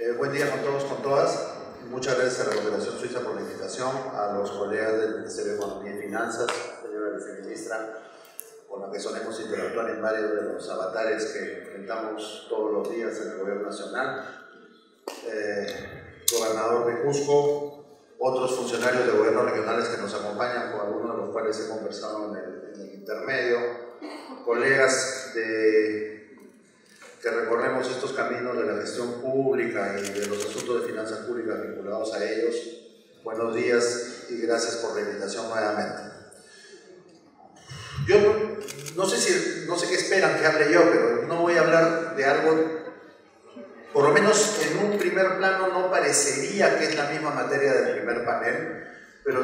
Buen día con todos, con todas. Muchas gracias a la Cooperación Suiza por la invitación, a los colegas del Ministerio de Economía y Finanzas, señora viceministra, con la que solemos interactuar en varios de los avatares que enfrentamos todos los días en el Gobierno Nacional, gobernador de Cusco, otros funcionarios de gobiernos regionales que nos acompañan, con algunos de los cuales he conversado en el intermedio, colegas que recorremos estos caminos de la gestión pública y de los asuntos de finanzas públicas vinculados a ellos. Buenos días y gracias por la invitación nuevamente. Yo no sé qué esperan que hable yo, pero no voy a hablar de algo, por lo menos en un primer plano no parecería que es la misma materia del primer panel, pero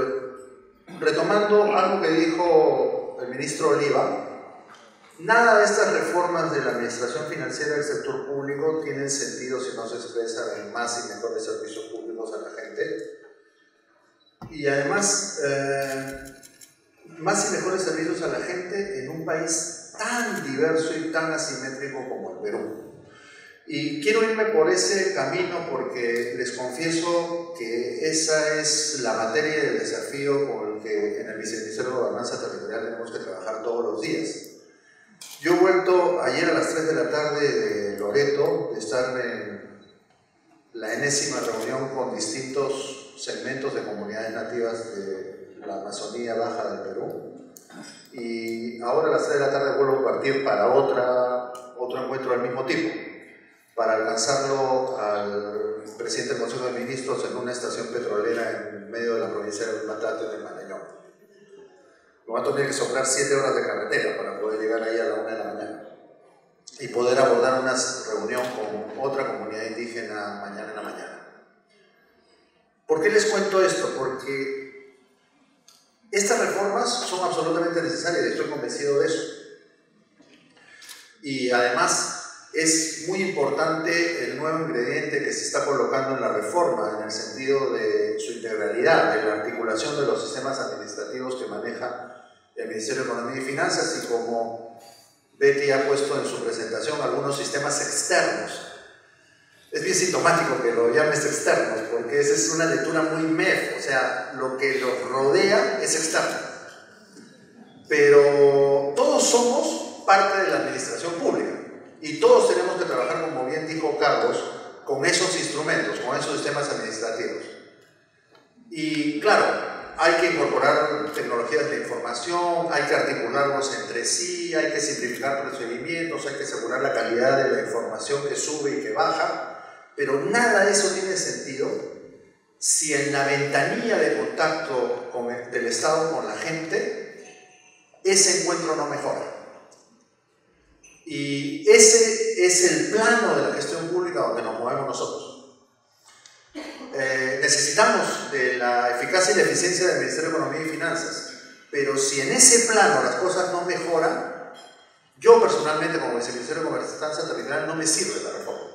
retomando algo que dijo el ministro Oliva, nada de estas reformas de la administración financiera del sector público tienen sentido si no se expresan en más y mejores servicios públicos a la gente. Y además, más y mejores servicios a la gente en un país tan diverso y tan asimétrico como el Perú. Y quiero irme por ese camino porque les confieso que esa es la materia y el desafío con el que en el Viceministerio de Gobernanza Territorial tenemos que trabajar todos los días. Yo he vuelto ayer a las 3 de la tarde de Loreto, de estar en la enésima reunión con distintos segmentos de comunidades nativas de la Amazonía Baja del Perú. Y ahora a las 3 de la tarde vuelvo a partir para otro encuentro del mismo tipo, para alcanzarlo al presidente del Consejo de Ministros en una estación petrolera en medio de la provincia de Matate, en el Marañón. Me va a tener que soplar 7 horas de carretera para poder llegar ahí a la 1 de la mañana y poder abordar una reunión con otra comunidad indígena mañana en la mañana. ¿Por qué les cuento esto? Porque estas reformas son absolutamente necesarias y estoy convencido de eso. Y además es muy importante el nuevo ingrediente que se está colocando en la reforma en el sentido de su integralidad, de la articulación de los sistemas administrativos que maneja el Ministerio de Economía y Finanzas y como Betty ha puesto en su presentación algunos sistemas externos. Es bien sintomático que lo llames externos porque esa es una lectura muy MEF, o sea, lo que los rodea es externo. Pero todos somos parte de la administración pública y todos tenemos que trabajar, como bien dijo Carlos, con esos instrumentos, con esos sistemas administrativos. Y claro, hay que incorporar tecnologías de información, hay que articularlos entre sí, hay que simplificar procedimientos, hay que asegurar la calidad de la información que sube y que baja, pero nada de eso tiene sentido si en la ventanilla de contacto del Estado con la gente ese encuentro no mejora. Y ese es el plano de la gestión pública donde nos movemos nosotros. Necesitamos de la eficacia y la eficiencia del Ministerio de Economía y Finanzas, pero si en ese plano las cosas no mejoran, yo personalmente como viceministerio de Gobernanza Territorial no me sirve la reforma.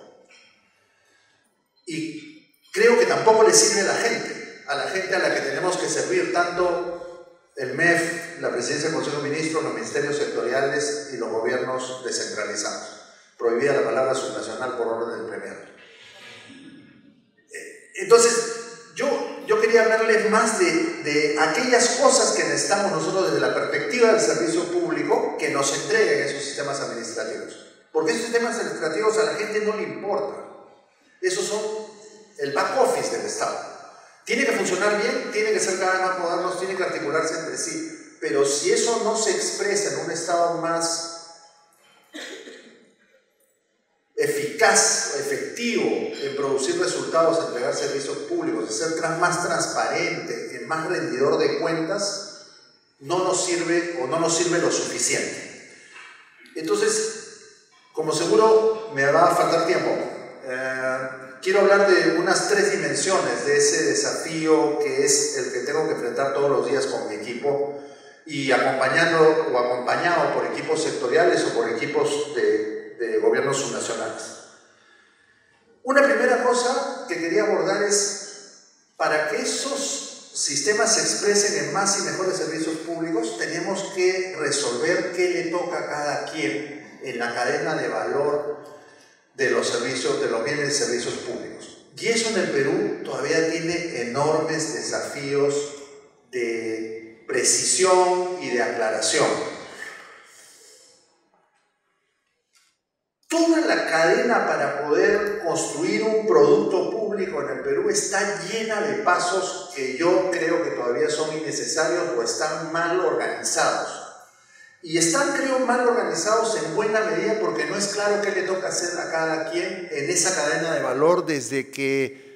Y creo que tampoco le sirve a la gente a la que tenemos que servir, tanto el MEF, la Presidencia del Consejo de Ministros, los ministerios sectoriales y los gobiernos descentralizados. Prohibida la palabra subnacional por orden del Premier. Entonces, yo quería hablarles más de aquellas cosas que necesitamos nosotros desde la perspectiva del servicio público que nos entreguen esos sistemas administrativos. Porque esos sistemas administrativos a la gente no le importan. Esos son el back office del Estado. Tiene que funcionar bien, tiene que ser cada vez más modernos, tiene que articularse entre sí. Pero si eso no se expresa en un Estado más eficaz, efectivo en producir resultados, entregar servicios públicos, de ser más transparente, más rendidor de cuentas, no nos sirve o no nos sirve lo suficiente. Entonces, como seguro me va a faltar tiempo, quiero hablar de unas 3 dimensiones de ese desafío que es el que tengo que enfrentar todos los días con mi equipo y acompañado por equipos sectoriales o por equipos de gobiernos subnacionales. Una primera cosa que quería abordar es, para que esos sistemas se expresen en más y mejores servicios públicos, tenemos que resolver qué le toca a cada quien en la cadena de valor de los servicios, de los bienes y servicios públicos. Y eso en el Perú todavía tiene enormes desafíos de precisión y de aclaración. Toda la cadena para poder construir un producto público en el Perú está llena de pasos que yo creo que todavía son innecesarios o están mal organizados. Y están, creo, mal organizados en buena medida porque no es claro qué le toca hacer a cada quien en esa cadena de valor desde que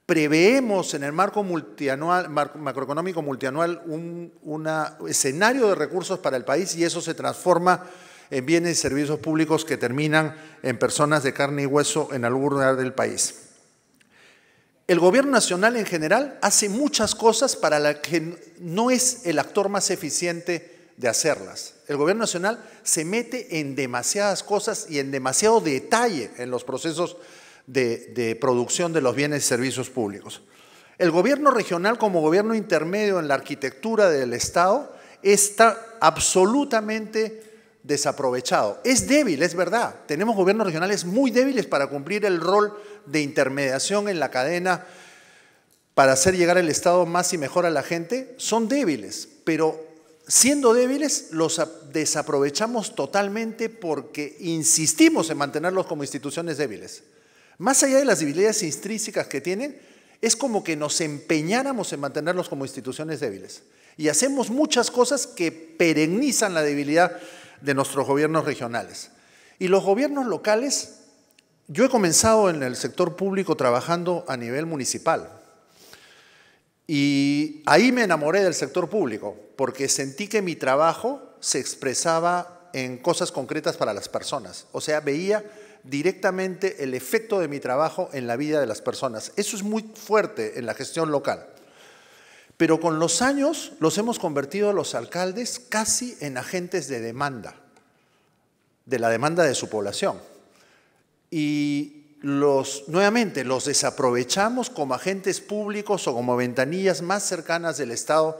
preveemos en el marco multianual, macroeconómico multianual un escenario de recursos para el país y eso se transforma en bienes y servicios públicos que terminan en personas de carne y hueso en algún lugar del país. El gobierno nacional en general hace muchas cosas para las que no es el actor más eficiente de hacerlas. El gobierno nacional se mete en demasiadas cosas y en demasiado detalle en los procesos de producción de los bienes y servicios públicos. El gobierno regional como gobierno intermedio en la arquitectura del Estado está absolutamente desaprovechado. Es débil, es verdad. Tenemos gobiernos regionales muy débiles para cumplir el rol de intermediación en la cadena para hacer llegar el Estado más y mejor a la gente. Son débiles, pero siendo débiles los desaprovechamos totalmente porque insistimos en mantenerlos como instituciones débiles. Más allá de las debilidades intrínsecas que tienen, es como que nos empeñáramos en mantenerlos como instituciones débiles. Y hacemos muchas cosas que perennizan la debilidad de nuestros gobiernos regionales. Y los gobiernos locales, yo he comenzado en el sector público trabajando a nivel municipal. Y ahí me enamoré del sector público, porque sentí que mi trabajo se expresaba en cosas concretas para las personas. O sea, veía directamente el efecto de mi trabajo en la vida de las personas. Eso es muy fuerte en la gestión local. Pero con los años los hemos convertido a los alcaldes casi en agentes de demanda, de la demanda de su población. Y nuevamente los desaprovechamos como agentes públicos o como ventanillas más cercanas del Estado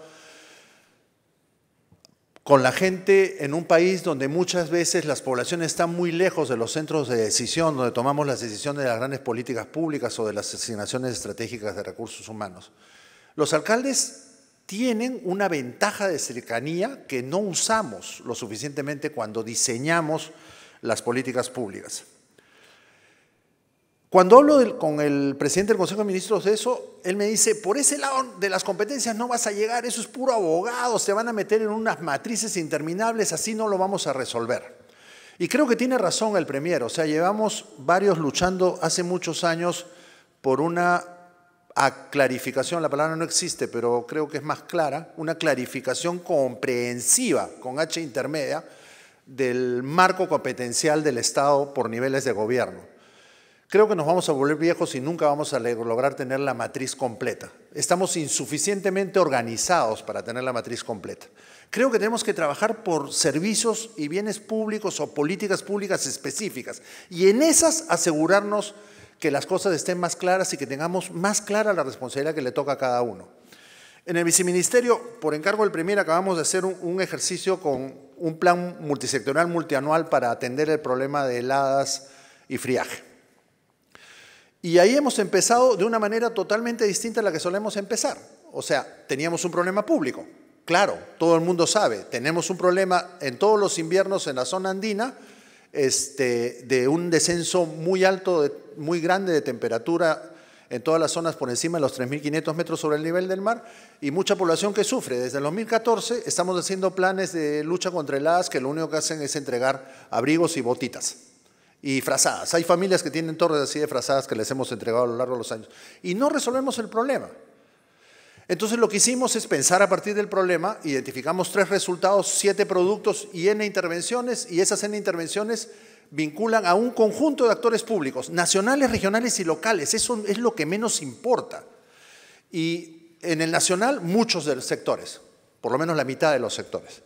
con la gente en un país donde muchas veces las poblaciones están muy lejos de los centros de decisión, donde tomamos las decisiones de las grandes políticas públicas o de las asignaciones estratégicas de recursos humanos. Los alcaldes tienen una ventaja de cercanía que no usamos lo suficientemente cuando diseñamos las políticas públicas. Cuando hablo con el presidente del Consejo de Ministros de eso, él me dice, por ese lado de las competencias no vas a llegar, eso es puro abogado, se van a meter en unas matrices interminables, así no lo vamos a resolver. Y creo que tiene razón el premier, o sea, llevamos varios luchando hace muchos años por una clarificación, la palabra no existe, pero creo que es más clara, una clarificación comprensiva, con H intermedia, del marco competencial del Estado por niveles de gobierno. Creo que nos vamos a volver viejos y nunca vamos a lograr tener la matriz completa. Estamos insuficientemente organizados para tener la matriz completa. Creo que tenemos que trabajar por servicios y bienes públicos o políticas públicas específicas y en esas asegurarnos que las cosas estén más claras y que tengamos más clara la responsabilidad que le toca a cada uno. En el viceministerio, por encargo del premier, acabamos de hacer un ejercicio con un plan multisectorial multianual para atender el problema de heladas y friaje. Y ahí hemos empezado de una manera totalmente distinta a la que solemos empezar. O sea, teníamos un problema público. Claro, todo el mundo sabe, tenemos un problema en todos los inviernos en la zona andina de un descenso muy alto, muy grande de temperatura en todas las zonas por encima de los 3.500 metros sobre el nivel del mar y mucha población que sufre. Desde el 2014 estamos haciendo planes de lucha contra heladas que lo único que hacen es entregar abrigos y botitas. Y frazadas. Hay familias que tienen torres así de frazadas que les hemos entregado a lo largo de los años. Y no resolvemos el problema. Entonces lo que hicimos es pensar a partir del problema, identificamos 3 resultados, 7 productos y N intervenciones, y esas N intervenciones vinculan a un conjunto de actores públicos, nacionales, regionales y locales. Eso es lo que menos importa. Y en el nacional, muchos de los sectores, por lo menos la mitad de los sectores.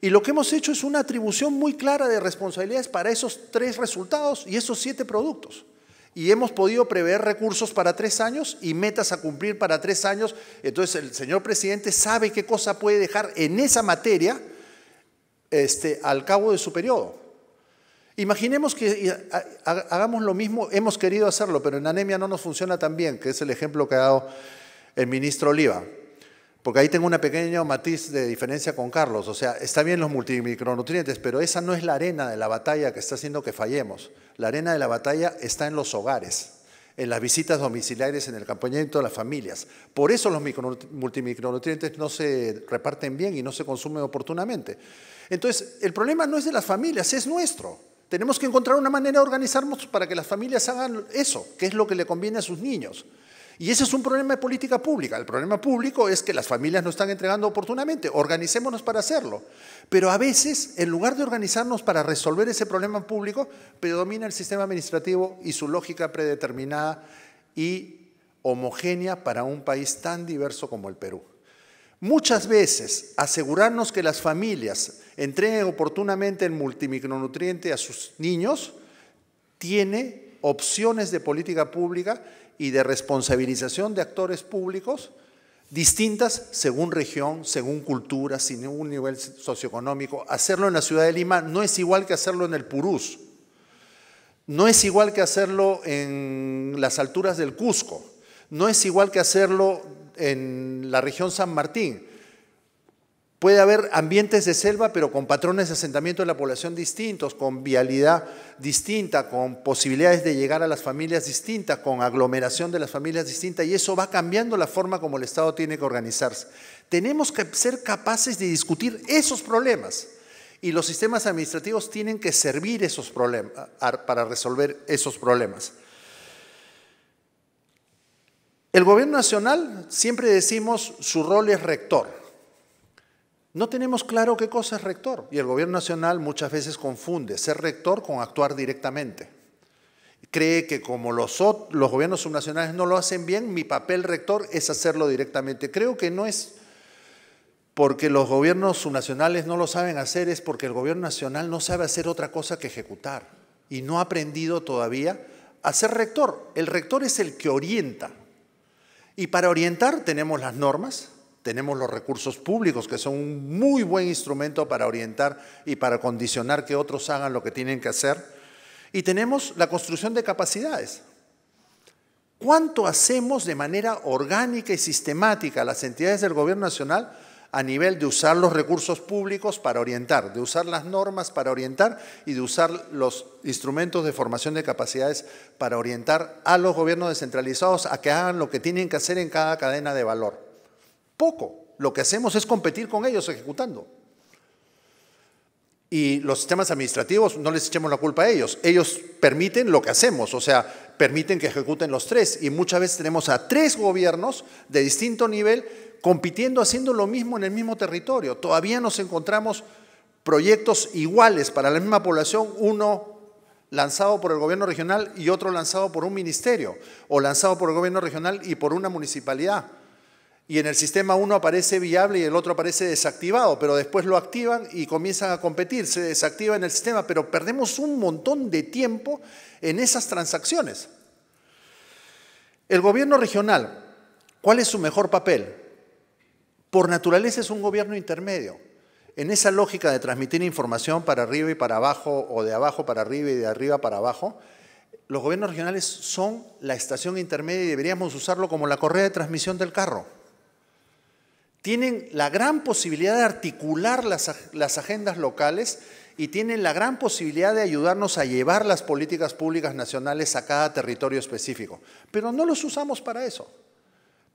Y lo que hemos hecho es una atribución muy clara de responsabilidades para esos 3 resultados y esos 7 productos. Y hemos podido prever recursos para 3 años y metas a cumplir para 3 años. Entonces el señor presidente sabe qué cosa puede dejar en esa materia al cabo de su periodo. Imaginemos que hagamos lo mismo, hemos querido hacerlo, pero en anemia no nos funciona tan bien, que es el ejemplo que ha dado el ministro Oliva. Porque ahí tengo una pequeña matiz de diferencia con Carlos. O sea, está bien los multimicronutrientes, pero esa no es la arena de la batalla que está haciendo que fallemos. La arena de la batalla está en los hogares, en las visitas domiciliares, en el acompañamiento de las familias. Por eso los multimicronutrientes no se reparten bien y no se consumen oportunamente. Entonces, el problema no es de las familias, es nuestro. Tenemos que encontrar una manera de organizarnos para que las familias hagan eso, que es lo que le conviene a sus niños. Y ese es un problema de política pública. El problema público es que las familias no están entregando oportunamente. Organicémonos para hacerlo. Pero a veces, en lugar de organizarnos para resolver ese problema público, predomina el sistema administrativo y su lógica predeterminada y homogénea para un país tan diverso como el Perú. Muchas veces, asegurarnos que las familias entreguen oportunamente el multimicronutriente a sus niños tiene opciones de política pública y de responsabilización de actores públicos distintas según región, según cultura, según nivel socioeconómico. Hacerlo en la ciudad de Lima no es igual que hacerlo en el Purús, no es igual que hacerlo en las alturas del Cusco, no es igual que hacerlo en la región San Martín. Puede haber ambientes de selva, pero con patrones de asentamiento de la población distintos, con vialidad distinta, con posibilidades de llegar a las familias distintas, con aglomeración de las familias distintas, y eso va cambiando la forma como el Estado tiene que organizarse. Tenemos que ser capaces de discutir esos problemas, y los sistemas administrativos tienen que servir esos problemas, para resolver esos problemas. El gobierno nacional, siempre decimos, su rol es rector. No tenemos claro qué cosa es rector y el gobierno nacional muchas veces confunde ser rector con actuar directamente. Cree que como los gobiernos subnacionales no lo hacen bien, mi papel rector es hacerlo directamente. Creo que no es porque los gobiernos subnacionales no lo saben hacer, es porque el gobierno nacional no sabe hacer otra cosa que ejecutar y no ha aprendido todavía a ser rector. El rector es el que orienta y para orientar tenemos las normas. Tenemos los recursos públicos, que son un muy buen instrumento para orientar y para condicionar que otros hagan lo que tienen que hacer. Y tenemos la construcción de capacidades. ¿Cuánto hacemos de manera orgánica y sistemática las entidades del gobierno nacional a nivel de usar los recursos públicos para orientar, de usar las normas para orientar y de usar los instrumentos de formación de capacidades para orientar a los gobiernos descentralizados a que hagan lo que tienen que hacer en cada cadena de valor? Poco. Lo que hacemos es competir con ellos ejecutando. Y los sistemas administrativos, no les echemos la culpa a ellos. Ellos permiten lo que hacemos, o sea, permiten que ejecuten los tres. Y muchas veces tenemos a 3 gobiernos de distinto nivel compitiendo, haciendo lo mismo en el mismo territorio. Todavía nos encontramos proyectos iguales para la misma población, uno lanzado por el gobierno regional y otro lanzado por un ministerio, o lanzado por el gobierno regional y por una municipalidad. Y en el sistema uno aparece viable y el otro aparece desactivado, pero después lo activan y comienzan a competir, se desactiva en el sistema, pero perdemos un montón de tiempo en esas transacciones. El gobierno regional, ¿cuál es su mejor papel? Por naturaleza es un gobierno intermedio. En esa lógica de transmitir información para arriba y para abajo, o de abajo para arriba y de arriba para abajo, los gobiernos regionales son la estación intermedia y deberíamos usarlo como la correa de transmisión del carro. Tienen la gran posibilidad de articular las agendas locales y tienen la gran posibilidad de ayudarnos a llevar las políticas públicas nacionales a cada territorio específico. Pero no los usamos para eso,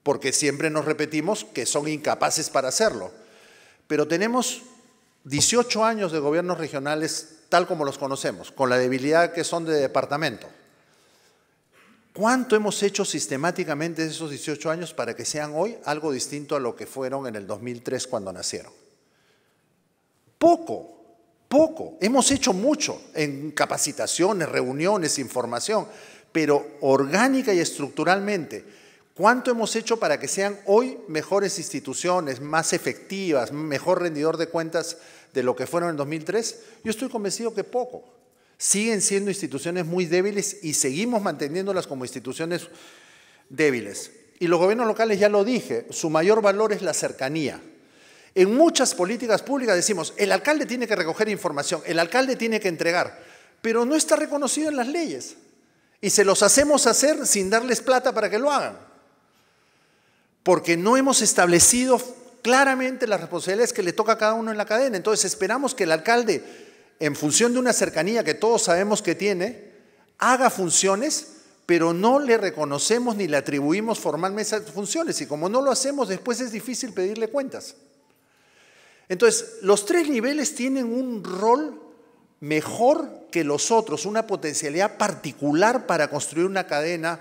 porque siempre nos repetimos que son incapaces para hacerlo. Pero tenemos 18 años de gobiernos regionales tal como los conocemos, con la debilidad que son de departamento. ¿Cuánto hemos hecho sistemáticamente esos 18 años para que sean hoy algo distinto a lo que fueron en el 2003 cuando nacieron? Poco. Hemos hecho mucho en capacitaciones, reuniones, información, pero orgánica y estructuralmente. ¿Cuánto hemos hecho para que sean hoy mejores instituciones, más efectivas, mejor rendidor de cuentas de lo que fueron en el 2003? Yo estoy convencido que poco. Siguen siendo instituciones muy débiles y seguimos manteniéndolas como instituciones débiles. Y los gobiernos locales, ya lo dije, su mayor valor es la cercanía. En muchas políticas públicas decimos, el alcalde tiene que recoger información, el alcalde tiene que entregar, pero no está reconocido en las leyes. Y se los hacemos hacer sin darles plata para que lo hagan. Porque no hemos establecido claramente las responsabilidades que le toca a cada uno en la cadena. Entonces esperamos que el alcalde, en función de una cercanía que todos sabemos que tiene, haga funciones, pero no le reconocemos ni le atribuimos formalmente esas funciones. Y como no lo hacemos, después es difícil pedirle cuentas. Entonces, los 3 niveles tienen un rol mejor que los otros, una potencialidad particular para construir una cadena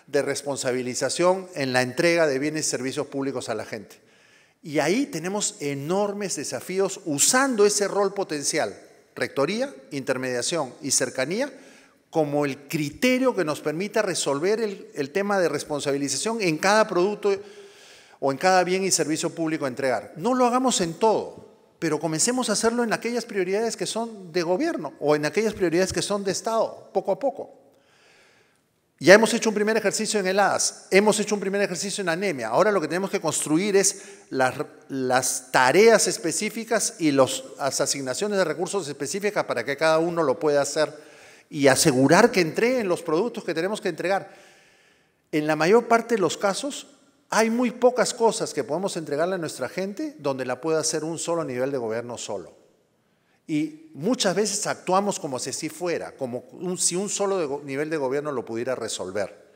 de responsabilización en la entrega de bienes y servicios públicos a la gente. Y ahí tenemos enormes desafíos usando ese rol potencial, rectoría, intermediación y cercanía, como el criterio que nos permita resolver el tema de responsabilización en cada producto o en cada bien y servicio público a entregar. No lo hagamos en todo, pero comencemos a hacerlo en aquellas prioridades que son de gobierno o en aquellas prioridades que son de Estado, poco a poco. Ya hemos hecho un primer ejercicio en el HADAS, hemos hecho un primer ejercicio en anemia. Ahora lo que tenemos que construir es las tareas específicas y las asignaciones de recursos específicas para que cada uno lo pueda hacer y asegurar que entreguen los productos que tenemos que entregar. En la mayor parte de los casos, hay muy pocas cosas que podemos entregarle a nuestra gente donde la pueda hacer un solo nivel de gobierno solo. Y muchas veces actuamos como si así fuera, como si un solo nivel de gobierno lo pudiera resolver.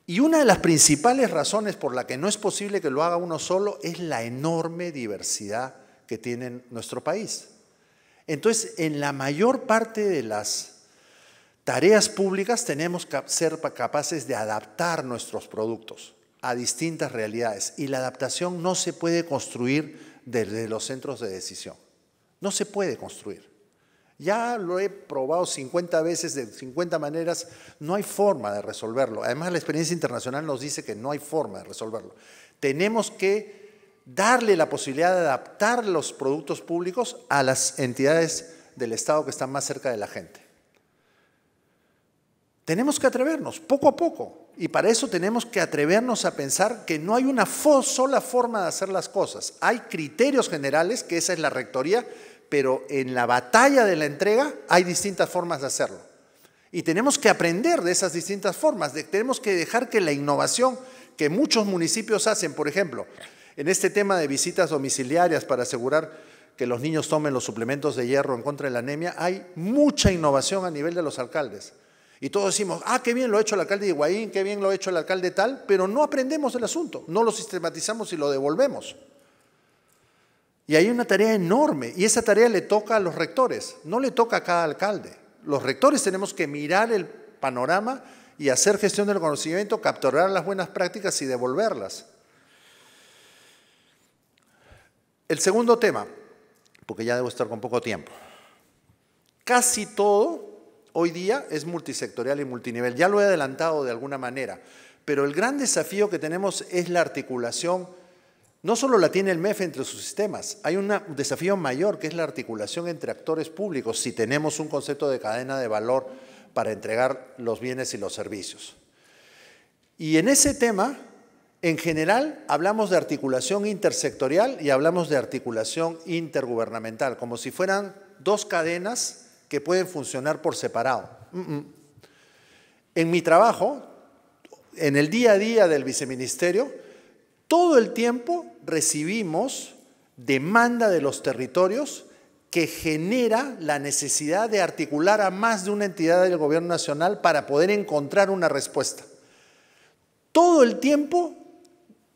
Y una de las principales razones por la que no es posible que lo haga uno solo es la enorme diversidad que tiene nuestro país. Entonces, en la mayor parte de las tareas públicas tenemos que ser capaces de adaptar nuestros productos a distintas realidades. Y la adaptación no se puede construir desde los centros de decisión. No se puede construir. Ya lo he probado 50 veces, de 50 maneras, no hay forma de resolverlo. Además, la experiencia internacional nos dice que no hay forma de resolverlo. Tenemos que darle la posibilidad de adaptar los productos públicos a las entidades del Estado que están más cerca de la gente. Tenemos que atrevernos, poco a poco. Y para eso tenemos que atrevernos a pensar que no hay una sola forma de hacer las cosas. Hay criterios generales, que esa es la rectoría, pero en la batalla de la entrega hay distintas formas de hacerlo. Y tenemos que aprender de esas distintas formas. Tenemos que dejar que la innovación que muchos municipios hacen, por ejemplo, en este tema de visitas domiciliarias para asegurar que los niños tomen los suplementos de hierro en contra de la anemia, hay mucha innovación a nivel de los alcaldes. Y todos decimos, qué bien lo ha hecho el alcalde de Higuaín, qué bien lo ha hecho el alcalde tal, pero no aprendemos del asunto, no lo sistematizamos y lo devolvemos. Y hay una tarea enorme, y esa tarea le toca a los rectores, no le toca a cada alcalde. Los rectores tenemos que mirar el panorama y hacer gestión del conocimiento, capturar las buenas prácticas y devolverlas. El segundo tema, porque ya debo estar con poco tiempo. Casi todo hoy día es multisectorial y multinivel. Ya lo he adelantado de alguna manera, pero el gran desafío que tenemos es la articulación. No solo la tiene el MEF entre sus sistemas, hay un desafío mayor que es la articulación entre actores públicos si tenemos un concepto de cadena de valor para entregar los bienes y los servicios. Y en ese tema, en general, hablamos de articulación intersectorial y hablamos de articulación intergubernamental, como si fueran dos cadenas que pueden funcionar por separado. En mi trabajo, en el día a día del viceministerio, todo el tiempo recibimos demanda de los territorios que genera la necesidad de articular a más de una entidad del gobierno nacional para poder encontrar una respuesta. Todo el tiempo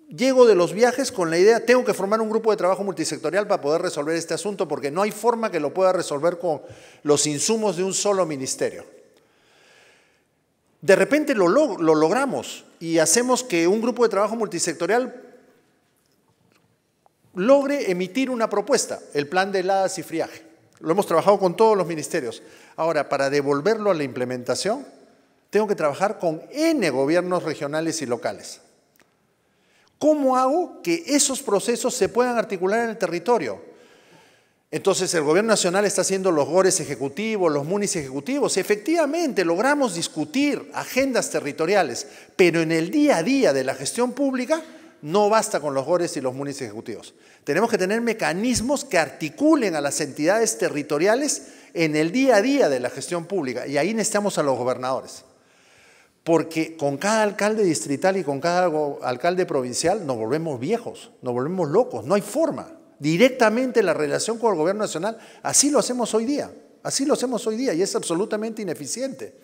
llego de los viajes con la idea, tengo que formar un grupo de trabajo multisectorial para poder resolver este asunto porque no hay forma que lo pueda resolver con los insumos de un solo ministerio. De repente lo logramos y hacemos que un grupo de trabajo multisectorial logre emitir una propuesta, el plan de heladas y friaje. Lo hemos trabajado con todos los ministerios. Ahora, para devolverlo a la implementación, tengo que trabajar con N gobiernos regionales y locales. ¿Cómo hago que esos procesos se puedan articular en el territorio? Entonces, el gobierno nacional está haciendo los GORES ejecutivos, los MUNIS ejecutivos. Efectivamente, logramos discutir agendas territoriales, pero en el día a día de la gestión pública no basta con los GORES y los MUNIS ejecutivos. Tenemos que tener mecanismos que articulen a las entidades territoriales en el día a día de la gestión pública. Y ahí necesitamos a los gobernadores. Porque con cada alcalde distrital y con cada alcalde provincial nos volvemos viejos, nos volvemos locos, no hay forma. Directamente la relación con el gobierno nacional, así lo hacemos hoy día, y es absolutamente ineficiente.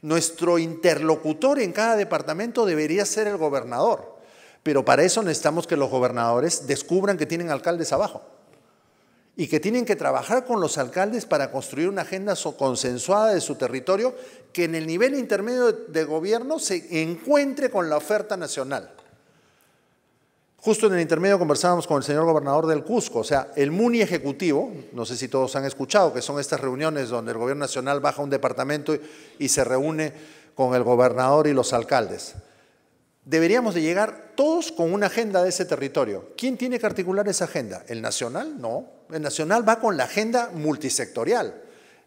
Nuestro interlocutor en cada departamento debería ser el gobernador, pero para eso necesitamos que los gobernadores descubran que tienen alcaldes abajo y que tienen que trabajar con los alcaldes para construir una agenda consensuada de su territorio que en el nivel intermedio de gobierno se encuentre con la oferta nacional. Justo en el intermedio conversábamos con el señor gobernador del Cusco, o sea, el MUNI ejecutivo, no sé si todos han escuchado, que son estas reuniones donde el gobierno nacional baja a un departamento y se reúne con el gobernador y los alcaldes. Deberíamos de llegar todos con una agenda de ese territorio. ¿Quién tiene que articular esa agenda? ¿El nacional? No. El nacional va con la agenda multisectorial.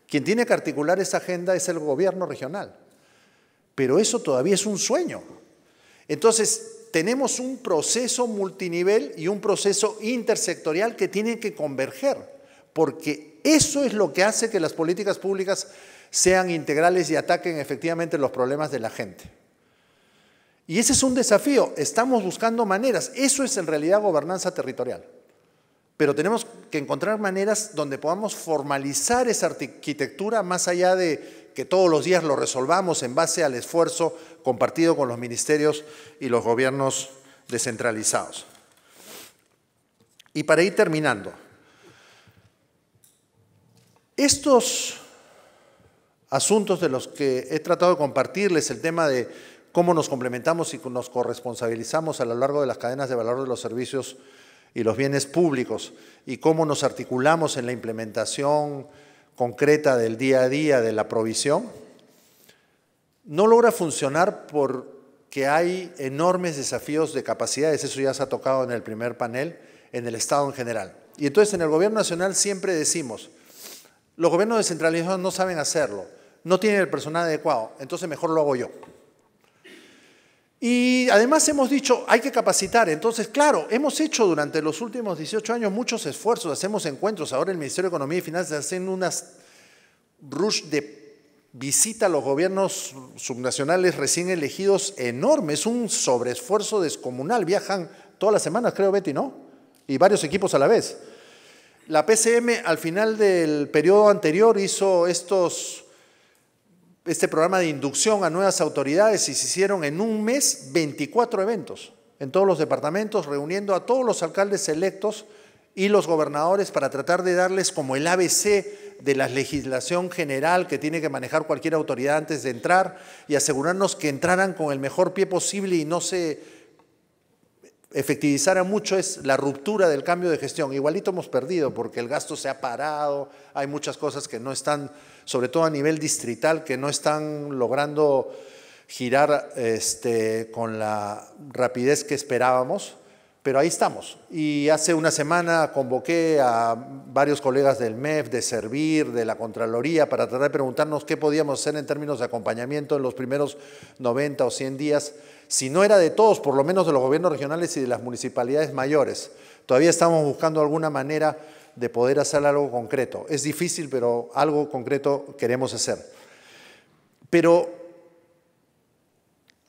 Quien tiene que articular esa agenda es el gobierno regional. Pero eso todavía es un sueño. Entonces, tenemos un proceso multinivel y un proceso intersectorial que tienen que converger, porque eso es lo que hace que las políticas públicas sean integrales y ataquen efectivamente los problemas de la gente. Y ese es un desafío, estamos buscando maneras, eso es en realidad gobernanza territorial. Pero tenemos que encontrar maneras donde podamos formalizar esa arquitectura más allá de que todos los días lo resolvamos en base al esfuerzo compartido con los ministerios y los gobiernos descentralizados. Y para ir terminando, estos asuntos de los que he tratado de compartirles, el tema de cómo nos complementamos y nos corresponsabilizamos a lo largo de las cadenas de valor de los servicios y los bienes públicos y cómo nos articulamos en la implementación concreta del día a día de la provisión, no logra funcionar porque hay enormes desafíos de capacidades, eso ya se ha tocado en el primer panel, en el Estado en general. Y entonces en el gobierno nacional siempre decimos, los gobiernos descentralizados no saben hacerlo, no tienen el personal adecuado, entonces mejor lo hago yo. Y además hemos dicho, hay que capacitar. Entonces, claro, hemos hecho durante los últimos 18 años muchos esfuerzos, hacemos encuentros. Ahora el Ministerio de Economía y Finanzas hacen unas rush de visita a los gobiernos subnacionales recién elegidos enorme. Es un sobreesfuerzo descomunal. Viajan todas las semanas, creo, Betty, ¿no? Y varios equipos a la vez. La PCM al final del periodo anterior hizo este programa de inducción a nuevas autoridades y se hicieron en un mes 24 eventos en todos los departamentos, reuniendo a todos los alcaldes electos y los gobernadores para tratar de darles como el ABC de la legislación general que tiene que manejar cualquier autoridad antes de entrar y asegurarnos que entraran con el mejor pie posible y no se efectivizara mucho es la ruptura del cambio de gestión. Igualito hemos perdido porque el gasto se ha parado, hay muchas cosas que no están, sobre todo a nivel distrital, que no están logrando girar con la rapidez que esperábamos, pero ahí estamos. Y hace una semana convoqué a varios colegas del MEF, de Servir, de la Contraloría, para tratar de preguntarnos qué podíamos hacer en términos de acompañamiento en los primeros 90 o 100 días, si no era de todos, por lo menos de los gobiernos regionales y de las municipalidades mayores. Todavía estamos buscando alguna manera de poder hacer algo concreto. Es difícil, pero algo concreto queremos hacer. Pero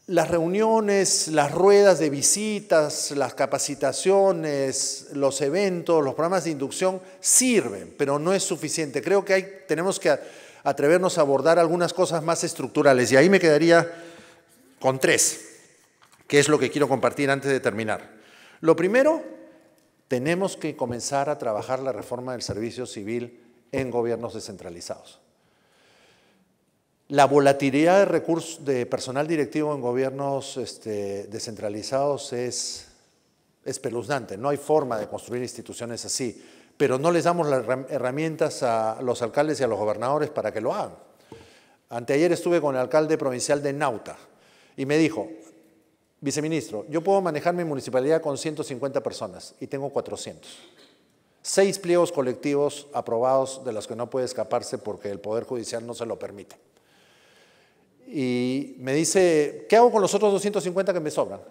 las reuniones, las ruedas de visitas, las capacitaciones, los eventos, los programas de inducción sirven, pero no es suficiente. Creo que tenemos que atrevernos a abordar algunas cosas más estructurales y ahí me quedaría con 3. ¿Qué es lo que quiero compartir antes de terminar? Lo primero, tenemos que comenzar a trabajar la reforma del servicio civil en gobiernos descentralizados. La volatilidad de recursos de personal directivo en gobiernos descentralizados es espeluznante. No hay forma de construir instituciones así, pero no les damos las herramientas a los alcaldes y a los gobernadores para que lo hagan. Anteayer estuve con el alcalde provincial de Nauta y me dijo, viceministro, yo puedo manejar mi municipalidad con 150 personas y tengo 400. 6 pliegos colectivos aprobados de los que no puede escaparse porque el Poder Judicial no se lo permite. Y me dice, ¿qué hago con los otros 250 que me sobran?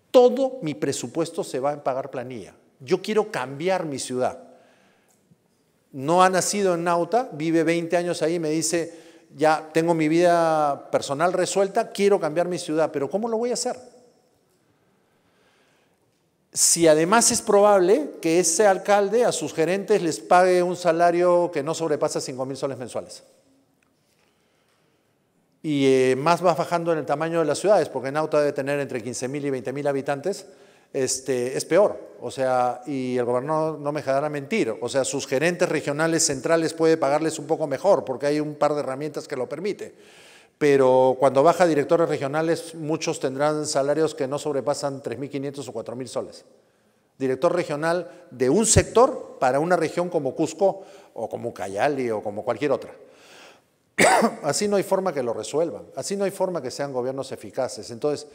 Todo mi presupuesto se va en pagar planilla. Yo quiero cambiar mi ciudad. no ha nacido en Nauta, vive 20 años ahí, me dice, ya tengo mi vida personal resuelta, quiero cambiar mi ciudad, pero ¿cómo lo voy a hacer? Si además es probable que ese alcalde a sus gerentes les pague un salario que no sobrepasa 5.000 soles mensuales. Y más va bajando en el tamaño de las ciudades, porque Nauta debe tener entre 15.000 y 20.000 habitantes, es peor. O sea, y el gobernador no me dejará mentir, o sea, sus gerentes regionales centrales puede pagarles un poco mejor, porque hay un par de herramientas que lo permite. Pero cuando baja a directores regionales, muchos tendrán salarios que no sobrepasan 3.500 o 4.000 soles. Director regional de un sector para una región como Cusco o como Cayali o como cualquier otra. Así no hay forma que lo resuelvan, así no hay forma que sean gobiernos eficaces. Entonces,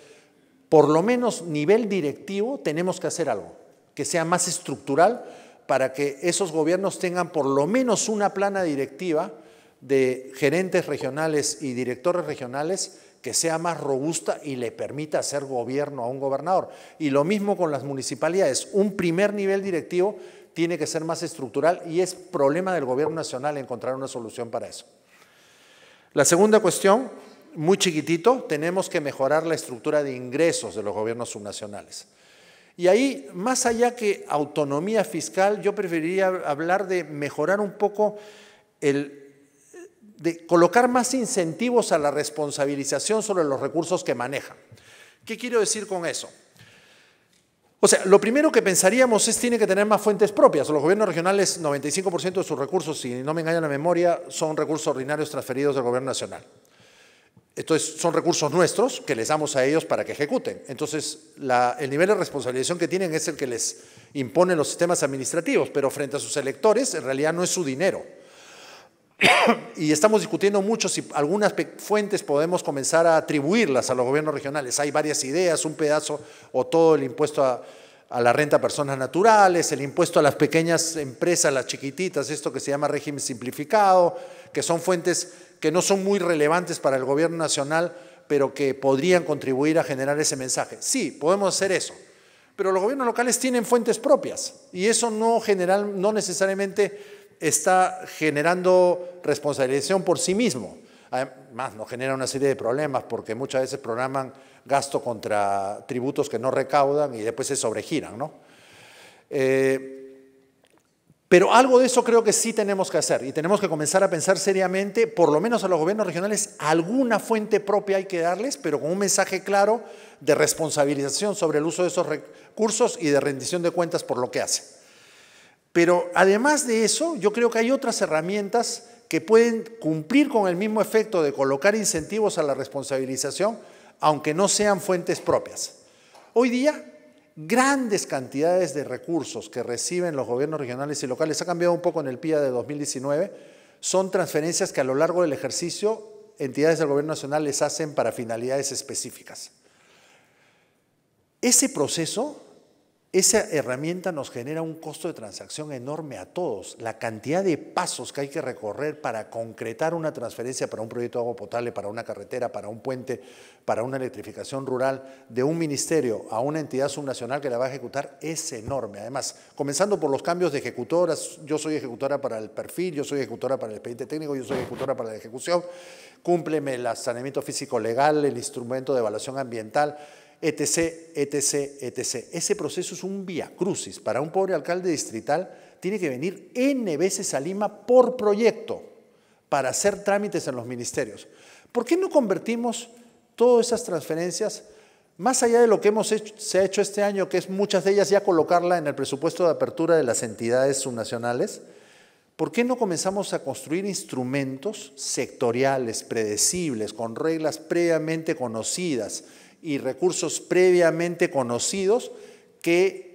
por lo menos nivel directivo tenemos que hacer algo que sea más estructural para que esos gobiernos tengan por lo menos una plana directiva de gerentes regionales y directores regionales que sea más robusta y le permita hacer gobierno a un gobernador. Y lo mismo con las municipalidades. Un primer nivel directivo tiene que ser más estructural y es problema del gobierno nacional encontrar una solución para eso. La segunda cuestión, muy chiquitito, tenemos que mejorar la estructura de ingresos de los gobiernos subnacionales. Y ahí, más allá que autonomía fiscal, yo preferiría hablar de mejorar un poco de colocar más incentivos a la responsabilización sobre los recursos que manejan. ¿Qué quiero decir con eso? O sea, lo primero que pensaríamos es tiene que tener más fuentes propias. Los gobiernos regionales, 95% de sus recursos, si no me engaña la memoria, son recursos ordinarios transferidos del gobierno nacional. Entonces, son recursos nuestros que les damos a ellos para que ejecuten. Entonces, el nivel de responsabilización que tienen es el que les imponen los sistemas administrativos, pero frente a sus electores, en realidad no es su dinero. Y estamos discutiendo mucho si algunas fuentes podemos comenzar a atribuirlas a los gobiernos regionales. Hay varias ideas, un pedazo o todo el impuesto a la renta a personas naturales, el impuesto a las pequeñas empresas, las chiquititas, esto que se llama régimen simplificado, que son fuentes que no son muy relevantes para el gobierno nacional, pero que podrían contribuir a generar ese mensaje. Sí, podemos hacer eso, pero los gobiernos locales tienen fuentes propias y eso no necesariamente está generando responsabilización por sí mismo. Además, nos genera una serie de problemas porque muchas veces programan gasto contra tributos que no recaudan y después se sobregiran, ¿no? Pero algo de eso creo que sí tenemos que hacer y tenemos que comenzar a pensar seriamente, por lo menos a los gobiernos regionales, alguna fuente propia hay que darles, pero con un mensaje claro de responsabilización sobre el uso de esos recursos y de rendición de cuentas por lo que hacen. Pero además de eso, yo creo que hay otras herramientas que pueden cumplir con el mismo efecto de colocar incentivos a la responsabilización, aunque no sean fuentes propias. Hoy día, grandes cantidades de recursos que reciben los gobiernos regionales y locales, ha cambiado un poco en el PIA de 2019, son transferencias que a lo largo del ejercicio entidades del gobierno nacional les hacen para finalidades específicas. Ese proceso, esa herramienta nos genera un costo de transacción enorme a todos. La cantidad de pasos que hay que recorrer para concretar una transferencia para un proyecto de agua potable, para una carretera, para un puente, para una electrificación rural, de un ministerio a una entidad subnacional que la va a ejecutar, es enorme. Además, comenzando por los cambios de ejecutoras, yo soy ejecutora para el perfil, yo soy ejecutora para el expediente técnico, yo soy ejecutora para la ejecución, cúmpleme el saneamiento físico legal, el instrumento de evaluación ambiental, etc., etc., etc. Ese proceso es un vía crucis. Para un pobre alcalde distrital tiene que venir N veces a Lima por proyecto para hacer trámites en los ministerios. ¿Por qué no convertimos todas esas transferencias, más allá de lo que se ha hecho este año, que es muchas de ellas ya colocarla en el presupuesto de apertura de las entidades subnacionales? ¿Por qué no comenzamos a construir instrumentos sectoriales, predecibles, con reglas previamente conocidas y recursos previamente conocidos que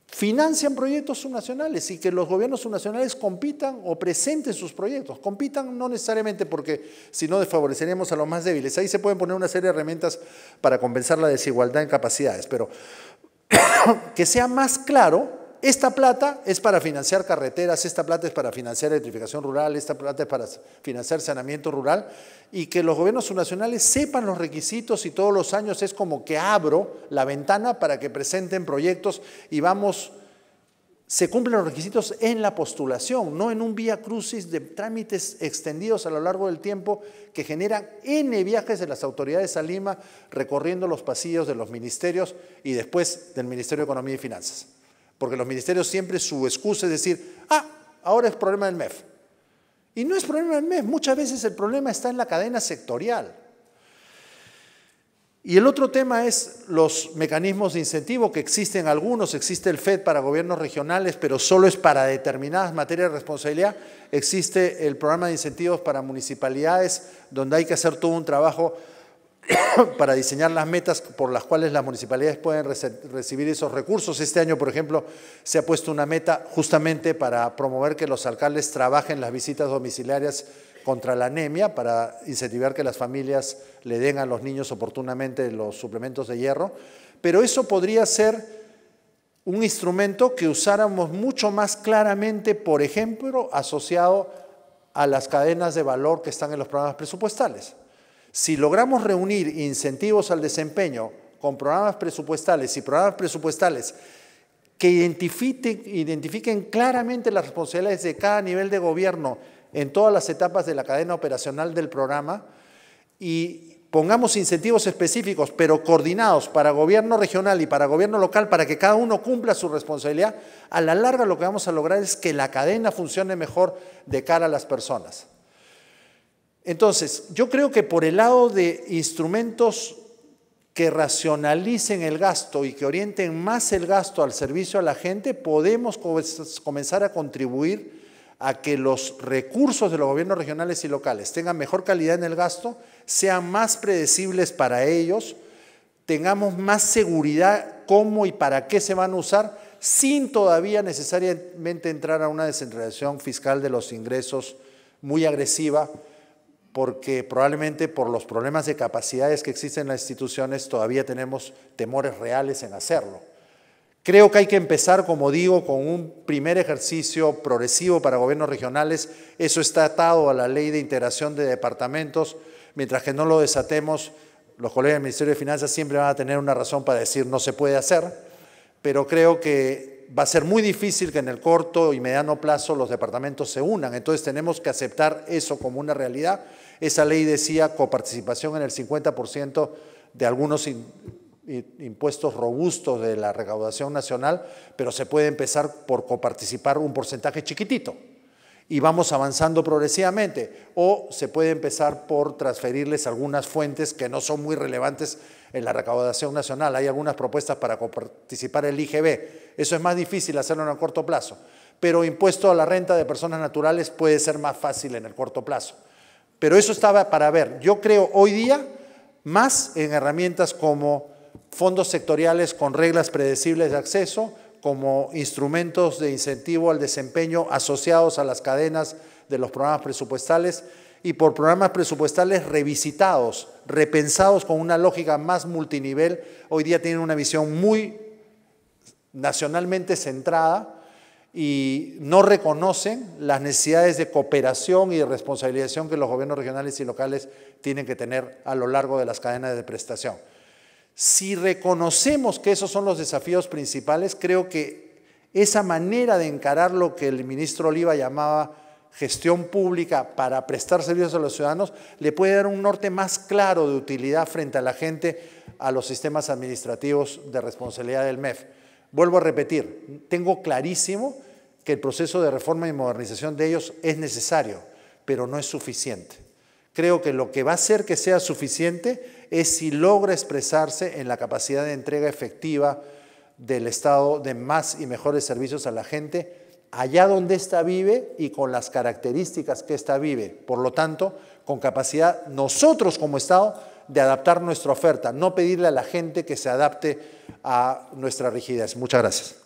financian proyectos subnacionales y que los gobiernos subnacionales compitan o presenten sus proyectos? Compitan no necesariamente porque si no desfavoreceríamos a los más débiles. Ahí se pueden poner una serie de herramientas para compensar la desigualdad en capacidades, pero que sea más claro, esta plata es para financiar carreteras, esta plata es para financiar electrificación rural, esta plata es para financiar saneamiento rural, y que los gobiernos subnacionales sepan los requisitos y todos los años es como que abro la ventana para que presenten proyectos y vamos se cumplen los requisitos en la postulación, no en un vía crucis de trámites extendidos a lo largo del tiempo que generan N viajes de las autoridades a Lima recorriendo los pasillos de los ministerios y después del Ministerio de Economía y Finanzas. Porque los ministerios siempre su excusa es decir, ahora es problema del MEF. Y no es problema del MEF, muchas veces el problema está en la cadena sectorial. Y el otro tema es los mecanismos de incentivo, que existen algunos, existe el FED para gobiernos regionales, pero solo es para determinadas materias de responsabilidad. Existe el programa de incentivos para municipalidades, donde hay que hacer todo un trabajo para diseñar las metas por las cuales las municipalidades pueden recibir esos recursos. Este año, por ejemplo, se ha puesto una meta justamente para promover que los alcaldes trabajen las visitas domiciliarias contra la anemia, para incentivar que las familias le den a los niños oportunamente los suplementos de hierro, pero eso podría ser un instrumento que usáramos mucho más claramente, por ejemplo, asociado a las cadenas de valor que están en los programas presupuestales. Si logramos reunir incentivos al desempeño con programas presupuestales y programas presupuestales que identifiquen claramente las responsabilidades de cada nivel de gobierno en todas las etapas de la cadena operacional del programa y pongamos incentivos específicos, pero coordinados para gobierno regional y para gobierno local, para que cada uno cumpla su responsabilidad, a la larga lo que vamos a lograr es que la cadena funcione mejor de cara a las personas. Entonces, yo creo que por el lado de instrumentos que racionalicen el gasto y que orienten más el gasto al servicio a la gente, podemos comenzar a contribuir a que los recursos de los gobiernos regionales y locales tengan mejor calidad en el gasto, sean más predecibles para ellos, tengamos más seguridad cómo y para qué se van a usar, sin todavía necesariamente entrar a una descentralización fiscal de los ingresos muy agresiva, porque probablemente por los problemas de capacidades que existen en las instituciones todavía tenemos temores reales en hacerlo. Creo que hay que empezar, como digo, con un primer ejercicio progresivo para gobiernos regionales. Eso está atado a la ley de integración de departamentos. Mientras que no lo desatemos, los colegas del Ministerio de Finanzas siempre van a tener una razón para decir no se puede hacer, pero creo que va a ser muy difícil que en el corto y mediano plazo los departamentos se unan. Entonces tenemos que aceptar eso como una realidad. Esa ley decía coparticipación en el 50% de algunos impuestos robustos de la recaudación nacional, pero se puede empezar por coparticipar un porcentaje chiquitito y vamos avanzando progresivamente, o se puede empezar por transferirles algunas fuentes que no son muy relevantes en la recaudación nacional. Hay algunas propuestas para coparticipar el IGB, eso es más difícil hacerlo en el corto plazo, pero impuesto a la renta de personas naturales puede ser más fácil en el corto plazo. Pero eso estaba para ver. Yo creo hoy día más en herramientas como fondos sectoriales con reglas predecibles de acceso, como instrumentos de incentivo al desempeño asociados a las cadenas de los programas presupuestales y por programas presupuestales revisitados, repensados con una lógica más multinivel. Hoy día tienen una visión muy nacionalmente centrada y no reconocen las necesidades de cooperación y de responsabilización que los gobiernos regionales y locales tienen que tener a lo largo de las cadenas de prestación. Si reconocemos que esos son los desafíos principales, creo que esa manera de encarar lo que el ministro Oliva llamaba gestión pública para prestar servicios a los ciudadanos le puede dar un norte más claro de utilidad frente a la gente, a los sistemas administrativos de responsabilidad del MEF. Vuelvo a repetir, tengo clarísimo que el proceso de reforma y modernización de ellos es necesario, pero no es suficiente. Creo que lo que va a hacer que sea suficiente es si logra expresarse en la capacidad de entrega efectiva del Estado de más y mejores servicios a la gente, allá donde ésta vive y con las características que ésta vive. Por lo tanto, con capacidad nosotros como Estado de adaptar nuestra oferta, no pedirle a la gente que se adapte a nuestra rigidez. Muchas gracias.